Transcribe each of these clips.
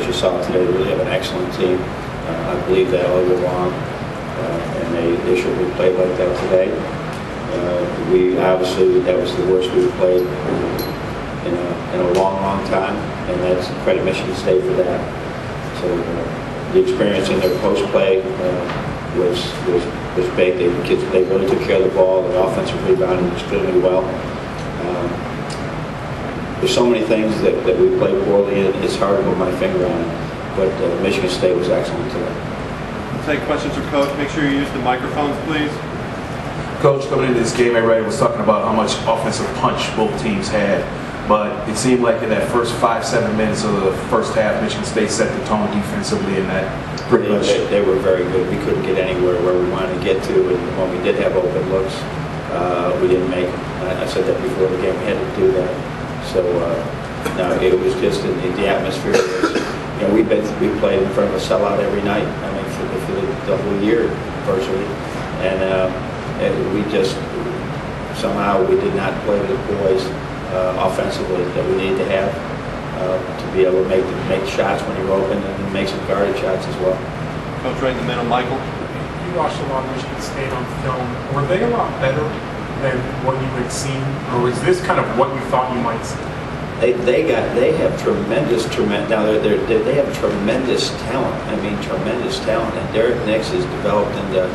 as you saw today, they really have an excellent team. I believe that all year long, and they should have played like that today. We obviously, that was the worst we've played in a long time, and that's credit Michigan State for that. So the experience in their post play was big. They really took care of the ball. The offensive rebounding extremely well. There's so many things that we play poorly in. It's hard to put my finger on it, but Michigan State was excellent today. We'll take questions from Coach. Make sure you use the microphones, please. Coach, coming into this game, everybody was talking about how much offensive punch both teams had, but it seemed like in that first 5-7 minutes of the first half, Michigan State set the tone defensively in that pretty much. They were very good. We couldn't get anywhere where we wanted to get to, and when we did have open looks, we didn't make them. I said that before the game. We had to do that. So no, it was just the atmosphere. We played in front of a sellout every night. I mean, for the whole year virtually, and we just somehow we did not play with the boys offensively that we needed to have to be able to make shots when you're open and make some guarded shots as well. Coach, right in the middle, Michael. You watched a lot of Michigan State on film. Were they a lot better than what you had seen, or was this kind of what you thought you might see? They have tremendous now they have tremendous talent. I mean, tremendous talent. And Derek Nix has developed into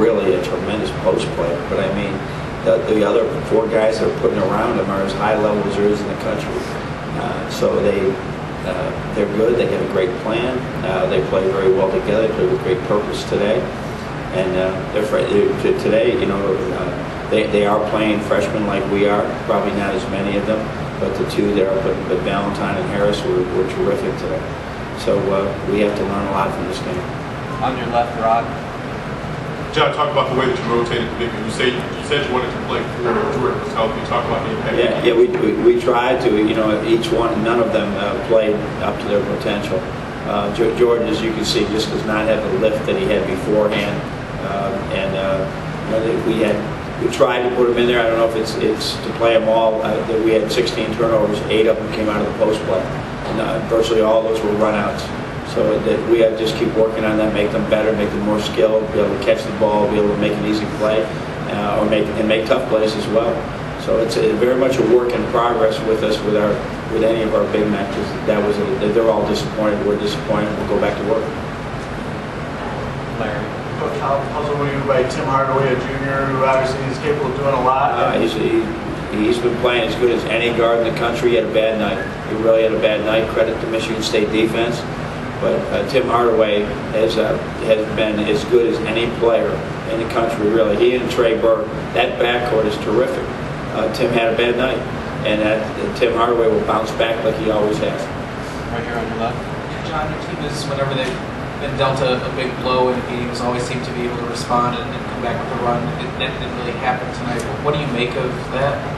really a tremendous post player. But I mean, the other 4 guys that are putting around him are as high level as there is in the country. So they're good. They have a great plan. They play very well together. They play with great purpose today. And today, they are playing freshmen like we are. Probably not as many of them. But the 2 there, but Valentine and Harris were terrific today. So we have to learn a lot from this game. On your left, Rod. John, talk about the way that you rotated the big. You said you wanted to play 4 Jordan was healthy. Talk about the impact. Yeah, we tried to. Each one, none of them played up to their potential. Jordan, as you can see, just does not have the lift that he had beforehand, we tried to put him in there. I don't know if it's to play them all. We had 16 turnovers. 8 of them came out of the post play, and virtually all those were runouts. So that we have to just keep working on that, make them better, make them more skilled, be able to catch the ball, be able to make an easy play, or make tough plays as well. So it's very much a work in progress with us with any of our big matches. They're all disappointed. We're disappointed. We'll go back to work. Larry. How puzzled were you by Tim Hardaway, a junior who obviously is capable of doing a lot? He's been playing as good as any guard in the country. He had a bad night. He really had a bad night. Credit to Michigan State defense. But Tim Hardaway has been as good as any player in the country, really. He and Trey Burke, that backcourt is terrific. Tim had a bad night, and Tim Hardaway will bounce back like he always has. Right here on your left. John, your team is, whenever they've been dealt a big blow in games, always seem to be able to respond and come back with a run. It didn't really happen tonight. What do you make of that?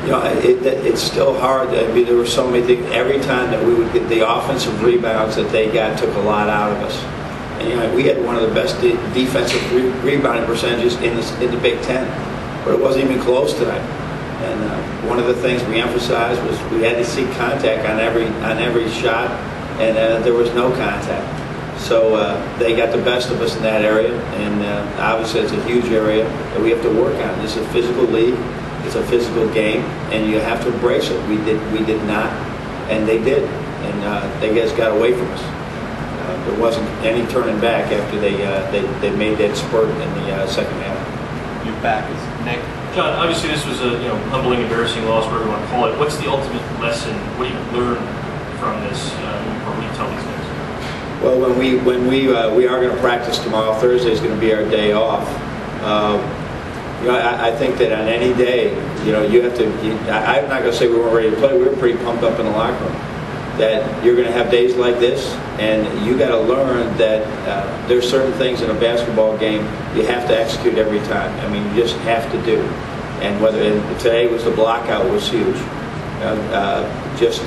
It's still hard. I mean, there were so many things. Every time that we would get the offensive rebounds that they got took a lot out of us. And we had one of the best defensive rebounding percentages in the Big Ten, but it wasn't even close tonight. And one of the things we emphasized was we had to see contact on every shot, and there was no contact. So they got the best of us in that area, and obviously it's a huge area that we have to work on. This is a physical league. It's a physical game, and you have to embrace it. We did not, and they did, and they guys got away from us. There wasn't any turning back after they made that spurt in the second half. Your back is Nick. John, obviously this was a humbling, embarrassing loss, whatever you want to call it. What's the ultimate lesson? What do you learn from this, or what do you tell these guys? Well, when we are going to practice tomorrow. Thursday is going to be our day off. I think that on any day, you have to. I'm not going to say we weren't ready to play. We were pretty pumped up in the locker room. That you're going to have days like this, and you got to learn that there's certain things in a basketball game you have to execute every time. I mean, you just have to do. And today was the blockout was huge. Just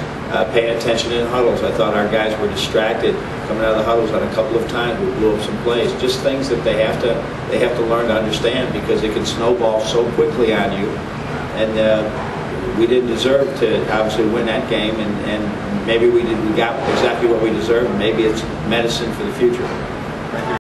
paying attention in huddles. I thought our guys were distracted coming out of the huddles on a couple of times. We blew up some plays. Just things that they have to learn to understand, because it can snowball so quickly on you. And we didn't deserve to obviously win that game, and maybe we got exactly what we deserved, and maybe it's medicine for the future.